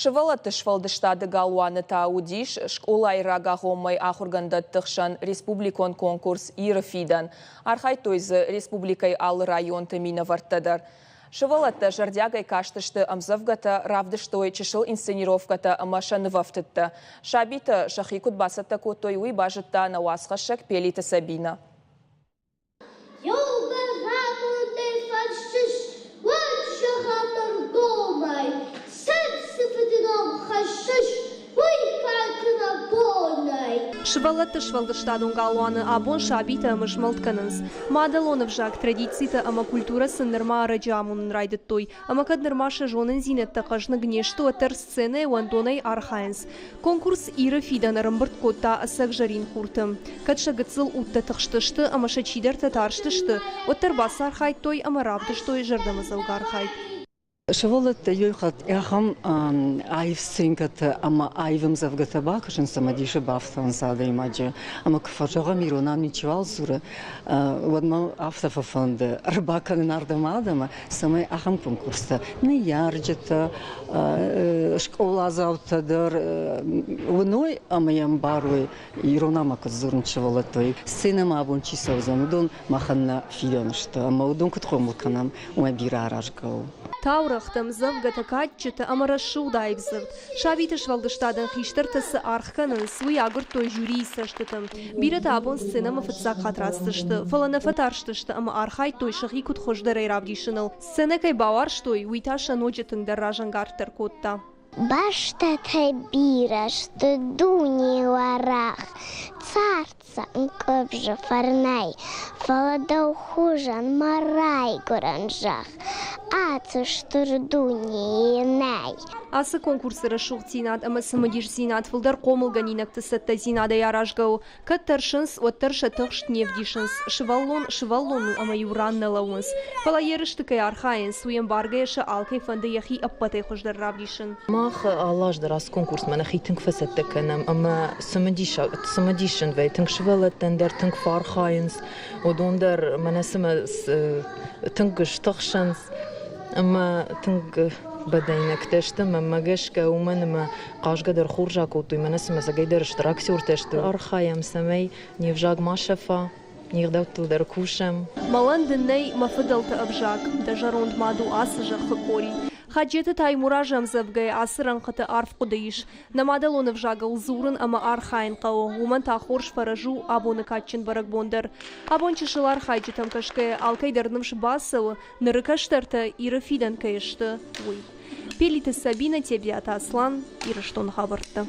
Шывала тышвалдыштады галуаны таудиш, школай рагахомай ахургандат тыхшан республикон конкурс ирфидан. Архай тойзы республикай ал район тымина варттадар. Шывалатта жардягай каштышты амзавгата равдыштой чешыл инсценировката амашаны вафтытты. Шабита шахикут басатта котой уй бажытта науасхашак пелита Сабина. Шывалатты швалдыштадун галуаны абон шабита мышмалтканынс. Мадалонов жак традицията ама культура сыннырма араджамун райдыттой. Ама каднырмаша жонын зинетті қажны гнешту атыр сцены уандонай архайнс. Конкурс иры фидан рымбырт котта асак жарин хуртым. Кадша гыцыл утта тықштышты, ама шачидар татарштышты. Оттар бас архайттой, ама равдыштой жардамызылга архайт. Шывалат юйхат яхам айвсцинкат ама айвым завгатаба кашын самадиша бафтан сада имаджа ама кфажага мирона ничвал сура водма автофафанды рыбаканы нардамадама самай ахам конкурста не ярджата школа завтадыр вной ама ямбаруй ирона маказурн шывалатой сценама абон чисавзан удон маханна фидонышта ама удон кутхомулканам уабира аражгау. Таурахтам завгата катчета амарашу дайвзавт. Шабита швалдыштадын хиштартасы архканын свой агыртой жюри саштытым. Бирата абон сценама фатсак хатрастышты. Фалана фатарштышты ама архай той шахи кут хождарай равдишыныл. Сцена кай баварштой уйташа ночетын дарражан гартар котта. Башта бира, что дуни варах, царца кобжа фарнай, володал хужан марай горанжах, ацу что дуни инай. Асы конкурсы рашух зинат, ама самадиш зинат, фылдар комыл ганинак тысатта зинада яражгау. Каттаршынс, оттарша тыхшт невдишынс, шываллону ама юранна лаунс. Фала ерышты кай архайын, суем баргайша алкай фанды яхи аппатай хождар равдишын. Мах алаш дарас конкурс мана хитинг фасатта канам, ама самадишын вей, тынг шывалаттан дар тынг фархайынс, одондар мана сама тынг штахшынс, ама тынг بدينك تشتم مجاش كومن ما قاش قدر خورجا كوتو مناس ما سجيدر اشتراك سور تشت أرخايم سمي نيفجاج ما شفا نيقدر تلدر كوشم مالان دني ما فضلت أبجاك دجاروند مادو أسجا خكوري خجيت تاي مراجم زبجي عصرن قط أعرف قديش نمادلون فجاجل زورن أما أرخاين قو ومن تأخرش فرجو أبون كاتشن برك بوندر أبون تشلار خاجتهم كشكي الكيدر نمش باسو نركشترت يرفيدن كيشت وي بيلي تسابينا تبيات أصلا يرشتون خبرته.